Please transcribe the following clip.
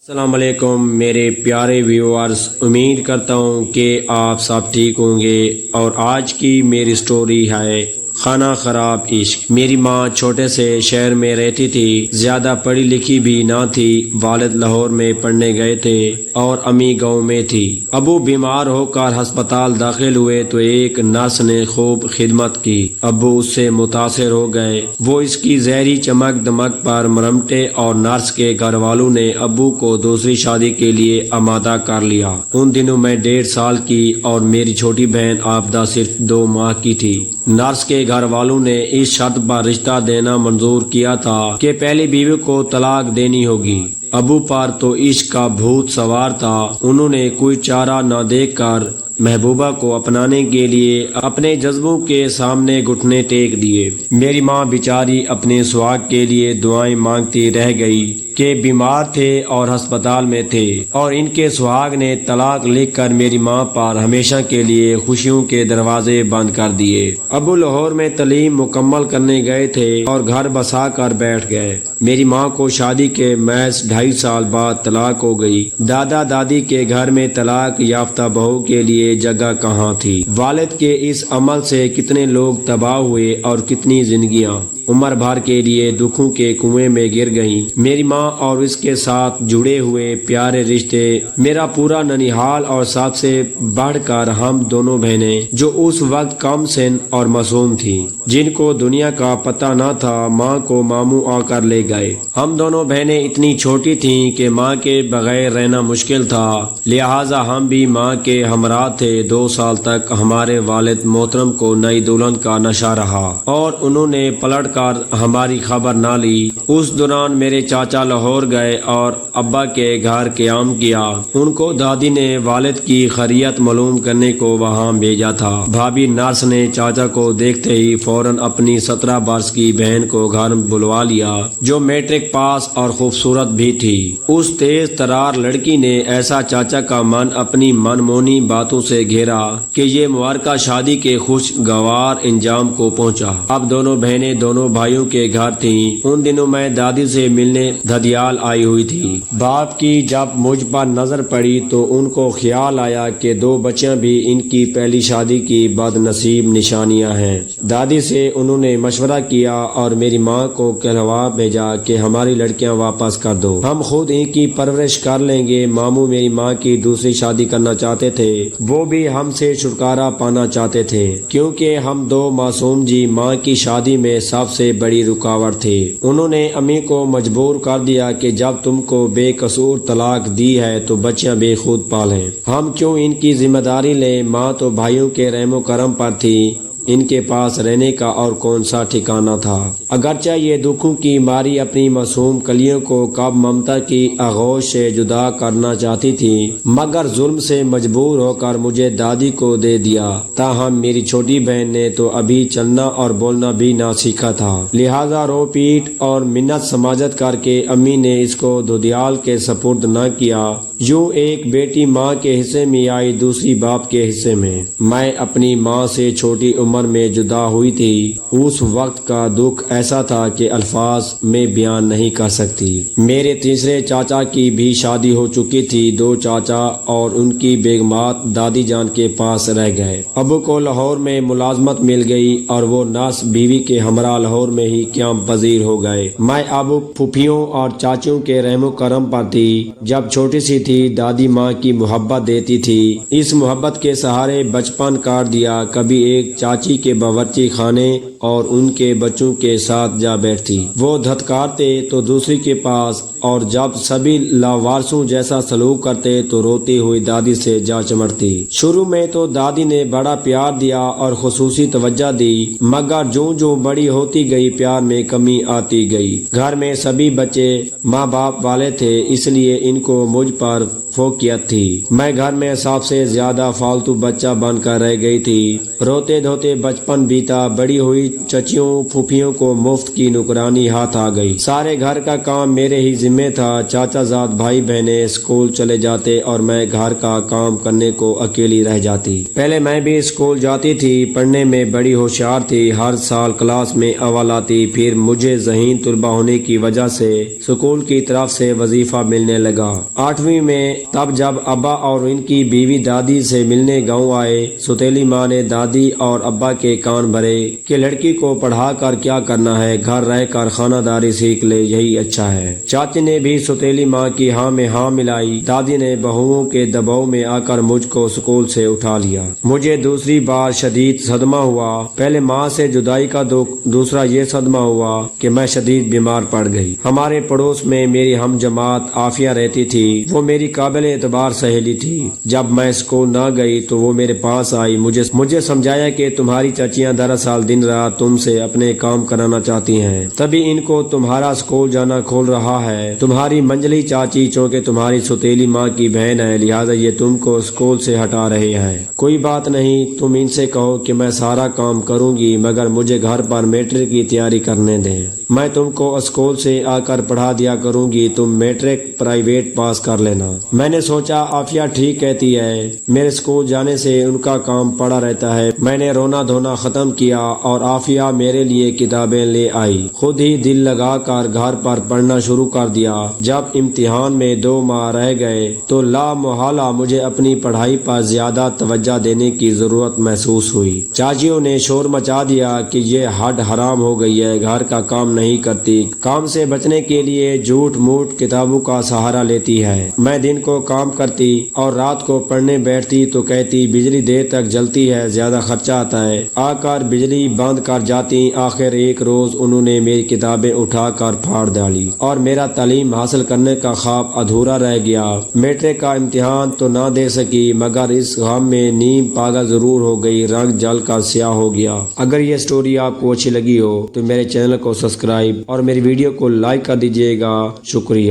السلام علیکم میرے پیارے ویورز، امید کرتا ہوں کہ آپ سب ٹھیک ہوں گے۔ اور آج کی میری سٹوری ہے خانہ خراب عشق۔ میری ماں چھوٹے سے شہر میں رہتی تھی، زیادہ پڑھی لکھی بھی نہ تھی۔ والد لاہور میں پڑھنے گئے تھے اور امی گاؤں میں تھی۔ ابو بیمار ہو کر ہسپتال داخل ہوئے تو ایک نرس نے خوب خدمت کی۔ ابو اس سے متاثر ہو گئے، وہ اس کی زہری چمک دمک پر مرمٹے اور نرس کے گھر والوں نے ابو کو دوسری شادی کے لیے آمادہ کر لیا۔ ان دنوں میں 1.5 سال کی اور میری چھوٹی بہن آبدہ صرف 2 ماہ کی تھی۔ نرس کے گھر والوں نے اس شرط پر رشتہ دینا منظور کیا تھا کہ پہلی بیوی کو طلاق دینی ہوگی۔ ابو پر تو عشق کا بھوت سوار تھا۔ انہوں نے کوئی چارہ نہ دیکھ کر محبوبہ کو اپنانے کے لیے اپنے جذبوں کے سامنے گھٹنے ٹیک دیے۔ میری ماں بیچاری اپنے سہاگ کے لیے دعائیں مانگتی رہ گئی کہ بیمار تھے اور ہسپتال میں تھے، اور ان کے سہاگ نے طلاق لکھ کر میری ماں پر ہمیشہ کے لیے خوشیوں کے دروازے بند کر دیے۔ ابو لاہور میں تعلیم مکمل کرنے گئے تھے اور گھر بسا کر بیٹھ گئے۔ میری ماں کو شادی کے محض 2.5 سال بعد طلاق ہو گئی۔ دادا دادی کے گھر میں طلاق یافتہ بہو کے لیے جگہ کہاں تھی۔ والد کے اس عمل سے کتنے لوگ تباہ ہوئے اور کتنی زندگیاں عمر بھر کے لیے دکھوں کے کنویں میں گر گئیں۔ میری ماں اور اس کے ساتھ جڑے ہوئے پیارے رشتے، میرا پورا ننیحال اور سب سے بڑھ کر ہم دونوں بہنیں جو اس وقت کم سن اور معصوم تھی، جن کو دنیا کا پتہ نہ تھا، ماں کو ماموں آ کر لے گئے۔ ہم دونوں بہنیں اتنی چھوٹی تھیں کہ ماں کے بغیر رہنا مشکل تھا، لہٰذا ہم بھی ماں کے ہمراہ تھے۔ 2 سال تک ہمارے والد محترم کو نئی دلہن کا نشہ رہا اور انہوں نے پلٹ کر ہماری خبر نہ لی۔ اس دوران میرے چاچا لاہور گئے اور ابا کے گھر قیام کیا۔ ان کو دادی نے والد کی خیریت معلوم کرنے کو وہاں بھیجا تھا۔ بھابھی نرس نے چاچا کو دیکھتے ہی فوراً اپنی 17 برس کی بہن کو گھر بلوا لیا، جو میٹرک پاس اور خوبصورت بھی تھی۔ اس تیز ترار لڑکی نے ایسا چاچا کا من اپنی من مونی باتوں سے گھیرا کہ یہ مبارکہ شادی کے خوشگوار انجام کو پہنچا۔ اب دونوں بہنیں دونوں بھائیوں کے گھر تھیں۔ ان دنوں میں دادی سے ملنے دھدیال آئی ہوئی تھی۔ باپ کی جب مجھ پر نظر پڑی تو ان کو خیال آیا کہ 2 بچیاں بھی ان کی پہلی شادی کی بد نصیب نشانیاں ہیں۔ دادی سے انہوں نے مشورہ کیا اور میری ماں کو کہلوا بھیجا کہ ہماری لڑکیاں واپس کر دو، ہم خود ان کی پرورش کر لیں گے۔ ماموں میری ماں کی دوسری شادی کرنا چاہتے تھے، وہ بھی ہم سے چھٹکارا پانا چاہتے تھے، کیونکہ ہم 2 معصوم جی ماں کی شادی میں سب سے بڑی رکاوٹ تھے۔ انہوں نے امی کو مجبور کر دیا کہ جب تم کو بے قصور طلاق دی ہے تو بچیاں بے خود پالیں، ہم کیوں ان کی ذمہ داری لیں۔ ماں تو بھائیوں کے رحم و کرم پر تھی، ان کے پاس رہنے کا اور کون سا ٹھکانہ تھا۔ اگرچہ یہ دکھوں کی ماری اپنی معصوم کلیوں کو کب ممتا کی آغوش سے جدا کرنا چاہتی تھی، مگر ظلم سے مجبور ہو کر مجھے دادی کو دے دیا۔ تاہم میری چھوٹی بہن نے تو ابھی چلنا اور بولنا بھی نہ سیکھا تھا، لہذا رو پیٹ اور منت سماجت کر کے امی نے اس کو دودیال کے سپرد نہ کیا۔ یوں ایک بیٹی ماں کے حصے میں آئی، دوسری باپ کے حصے میں۔ میں اپنی ماں سے چھوٹی عمر میں جدا ہوئی تھی۔ اس وقت کا دکھ ایسا تھا کہ الفاظ میں بیان نہیں کر سکتی۔ میرے تیسرے چاچا کی بھی شادی ہو چکی تھی۔ 2 چاچا اور ان کی بیگمات دادی جان کے پاس رہ گئے۔ ابو کو لاہور میں ملازمت مل گئی اور وہ نرس بیوی کے ہمراہ لاہور میں ہی قیام پذیر ہو گئے۔ میں ابو پھوپھیوں اور چاچوں کے رحم و کرم پر تھی۔ جب چھوٹی سی تھی دادی ماں کی محبت دیتی تھی، اس محبت کے سہارے بچپن کاٹ دیا۔ کبھی ایک چاچی کے باورچی خانے اور ان کے بچوں کے ساتھ جا بیٹھتی، وہ دھتکارتے تو دوسری کے پاس، اور جب سبھی لاوارثوں جیسا سلوک کرتے تو روتی ہوئی دادی سے جا چمٹتی۔ شروع میں تو دادی نے بڑا پیار دیا اور خصوصی توجہ دی، مگر جوں جوں بڑی ہوتی گئی پیار میں کمی آتی گئی۔ گھر میں سبھی بچے ماں باپ والے تھے، اس لیے ان کو مجھ پر فوقیت تھی۔ میں گھر میں سب سے زیادہ فالتو بچہ بن کر رہ گئی تھی۔ روتے دھوتے بچپن بیتا، بڑی ہوئی چچیوں پھوپھیوں کو مفت کی نوکرانی ہاتھ آ گئی۔ سارے گھر کا کام میرے ہی ذمہ ذمہ تھا، چاچا زاد بھائی بہنیں اسکول چلے جاتے اور میں گھر کا کام کرنے کو اکیلی رہ جاتی۔ پہلے میں بھی اسکول جاتی تھی، پڑھنے میں بڑی ہوشیار تھی، ہر سال کلاس میں اول آتی۔ پھر مجھے ذہین طلبہ ہونے کی وجہ سے اسکول کی طرف سے وظیفہ ملنے لگا۔ 8ویں میں تب جب ابا اور ان کی بیوی دادی سے ملنے گاؤں آئے، سوتیلی ماں نے دادی اور ابا کے کان بھرے کہ لڑکی کو پڑھا کر کیا کرنا ہے، گھر رہ کر خانہ داری سیکھ لے، یہی اچھا ہے۔ چاچی نے بھی سوتیلی ماں کی ہاں میں ہاں ملائی۔ دادی نے بہوؤں کے دباؤ میں آ کر مجھ کو اسکول سے اٹھا لیا۔ مجھے دوسری بار شدید صدمہ ہوا، پہلے ماں سے جدائی کا دکھ، دوسرا یہ صدمہ ہوا کہ میں شدید بیمار پڑ گئی۔ ہمارے پڑوس میں میری ہم جماعت عافیہ رہتی تھی، وہ میری قابل اعتبار سہیلی تھی۔ جب میں اسکول نہ گئی تو وہ میرے پاس آئی، مجھے سمجھایا کہ تمہاری چچیاں دراصل دن رات تم سے اپنے کام کرانا چاہتی ہیں، تبھی ان کو تمہارا اسکول جانا کھول رہا ہے۔ تمہاری منجلی چاچی چونکہ تمہاری سوتیلی ماں کی بہن ہے، لہٰذا یہ تم کو اسکول سے ہٹا رہے ہیں۔ کوئی بات نہیں، تم ان سے کہو کہ میں سارا کام کروں گی، مگر مجھے گھر پر میٹرک کی تیاری کرنے دیں۔ میں تم کو اسکول سے آ کر پڑھا دیا کروں گی، تم میٹرک پرائیویٹ پاس کر لینا۔ میں نے سوچا عافیہ ٹھیک کہتی ہے، میرے اسکول جانے سے ان کا کام پڑا رہتا ہے۔ میں نے رونا دھونا ختم کیا اور عافیہ میرے لیے کتابیں لے آئی۔ خود ہی دل لگا کر گھر پر پڑھنا شروع کر دیا۔ جب امتحان میں 2 ماہ رہ گئے تو لا محالہ مجھے اپنی پڑھائی پر زیادہ توجہ دینے کی ضرورت محسوس ہوئی۔ چاچیوں نے شور مچا دیا کہ یہ ہڈ حرام ہو گئی ہے، گھر کا کام نہیں کرتی، کام سے بچنے کے لیے جھوٹ موٹ کتابوں کا سہارا لیتی ہے۔ میں دن کو کام کرتی اور رات کو پڑھنے بیٹھتی تو کہتی بجلی دیر تک جلتی ہے، زیادہ خرچہ آتا ہے۔ آ کر بجلی بند کر جاتی۔ آخر ایک روز انہوں نے میری کتابیں اٹھا کر پھاڑ ڈالی اور میرا تعلیم حاصل کرنے کا خواب ادھورا رہ گیا۔ میٹرک کا امتحان تو نہ دے سکی، مگر اس غم میں نیم پاگل ضرور ہو گئی، رنگ جل کر سیاہ ہو گیا۔ اگر یہ سٹوری آپ کو اچھی لگی ہو تو میرے چینل کو سبسکرائب اور میری ویڈیو کو لائک کر دیجیے گا۔ شکریہ۔